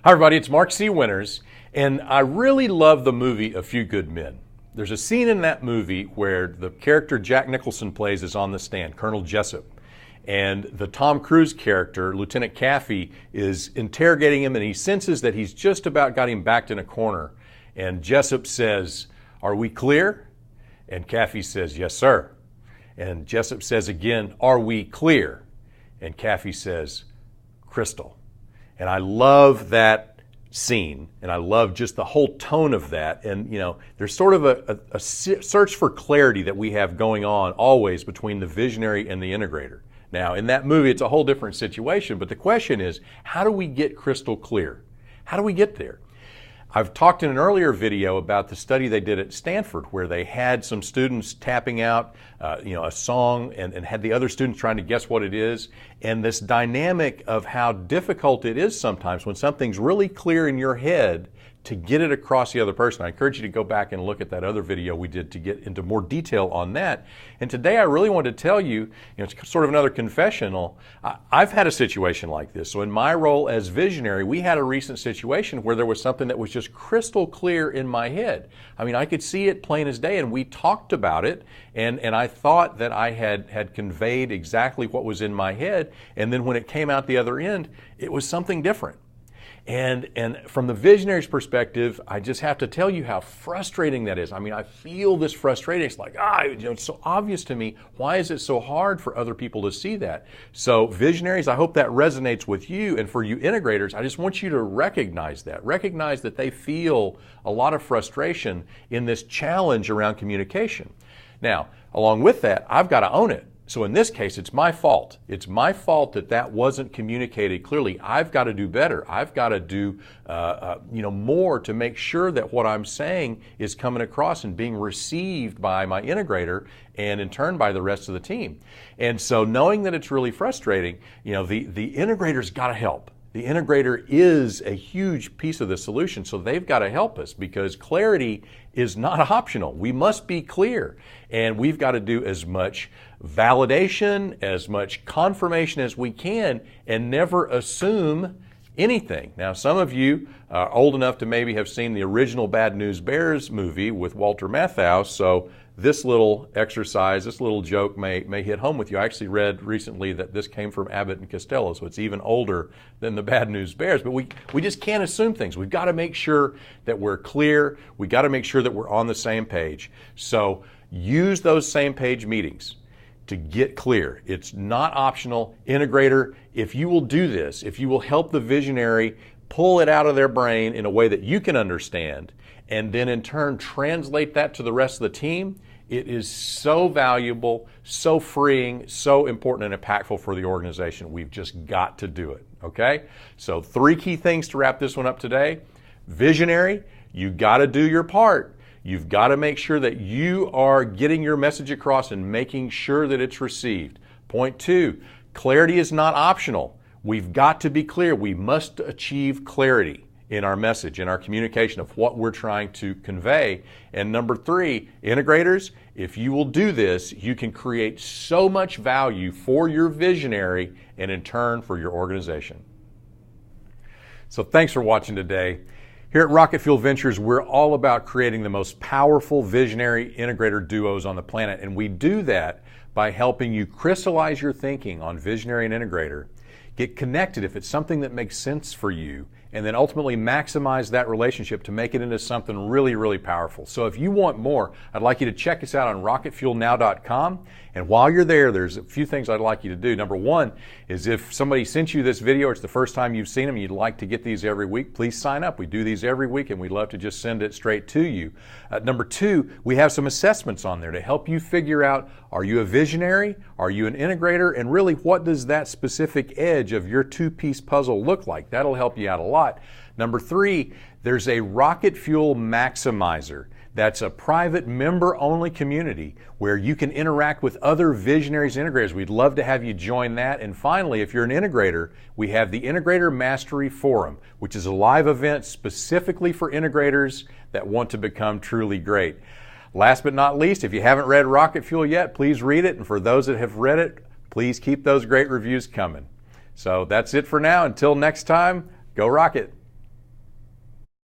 Hi everybody, it's Mark C. Winters, and I really love the movie A Few Good Men. There's a scene in that movie where the character Jack Nicholson plays is on the stand, Colonel Jessep, and the Tom Cruise character, Lieutenant Kaffee, is interrogating him, and he senses that he's just about got him backed in a corner. And Jessep says, "Are we clear?" And Kaffee says, "Yes, sir." And Jessep says again, "Are we clear?" And Kaffee says, "Crystal." And I love that scene, and I love just the whole tone of that. And, you know, there's sort of a search for clarity that we have going on always between the visionary and the integrator. Now, in that movie, it's a whole different situation, but the question is, how do we get crystal clear? How do we get there? I've talked in an earlier video about the study they did at Stanford where they had some students tapping out a song and had the other students trying to guess what it is. And this dynamic of how difficult it is sometimes when something's really clear in your head to get it across the other person. I encourage you to go back and look at that other video we did to get into more detail on that. And today I really wanted to tell you, it's sort of another confessional. I've had a situation like this. So in my role as visionary, we had a recent situation where there was something that was just crystal clear in my head. I mean, I could see it plain as day, and we talked about it, and I thought that I had conveyed exactly what was in my head, and then when it came out the other end, it was something different. And from the visionary's perspective, I just have to tell you how frustrating that is. I mean, I feel this frustration. It's like, it's so obvious to me. Why is it so hard for other people to see that? So visionaries, I hope that resonates with you. And for you integrators, I just want you to recognize that. Recognize that they feel a lot of frustration in this challenge around communication. Now, along with that, I've got to own it. So in this case, it's my fault. It's my fault that wasn't communicated clearly. I've got to do better. I've got to do more to make sure that what I'm saying is coming across and being received by my integrator and in turn by the rest of the team. And so knowing that it's really frustrating, the integrator's got to help. The integrator is a huge piece of the solution, so they've got to help us because clarity is not optional. We must be clear, and we've got to do as much validation, as much confirmation as we can, and never assume anything. Now, some of you are old enough to maybe have seen the original Bad News Bears movie with Walter Matthau, so this little exercise, this little joke may hit home with you. I actually read recently that this came from Abbott and Costello, so it's even older than the Bad News Bears. But we just can't assume things. We've got to make sure that we're clear. We've got to make sure that we're on the same page. So use those same page meetings to get clear. It's not optional. Integrator, if you will do this, if you will help the visionary pull it out of their brain in a way that you can understand, and then in turn translate that to the rest of the team, it is so valuable, so freeing, so important and impactful for the organization. We've just got to do it, okay? So 3 key things to wrap this one up today. Visionary, you got to do your part. You've got to make sure that you are getting your message across and making sure that it's received. Point 2, clarity is not optional. We've got to be clear. We must achieve clarity in our message, in our communication of what we're trying to convey. And number 3, integrators, if you will do this, you can create so much value for your visionary and in turn for your organization. So thanks for watching today. Here at Rocket Fuel Ventures, we're all about creating the most powerful visionary integrator duos on the planet, and we do that by helping you crystallize your thinking on visionary and integrator, get connected if it's something that makes sense for you, and then ultimately maximize that relationship to make it into something really, really powerful. So if you want more, I'd like you to check us out on rocketfuelnow.com. And while you're there, there's a few things I'd like you to do. Number 1 is if somebody sent you this video, it's the first time you've seen them, you'd like to get these every week, please sign up. We do these every week, and we'd love to just send it straight to you. Number 2, we have some assessments on there to help you figure out, are you a visionary? Are you an integrator? And really, what does that specific edge of your 2-piece puzzle look like? That'll help you out a lot. Number 3, there's a Rocket Fuel Maximizer. That's a private member-only community where you can interact with other visionaries and integrators. We'd love to have you join that. And finally, if you're an integrator, we have the Integrator Mastery Forum, which is a live event specifically for integrators that want to become truly great. Last but not least, if you haven't read Rocket Fuel yet, please read it. And for those that have read it, please keep those great reviews coming. So that's it for now. Until next time, go Rocket.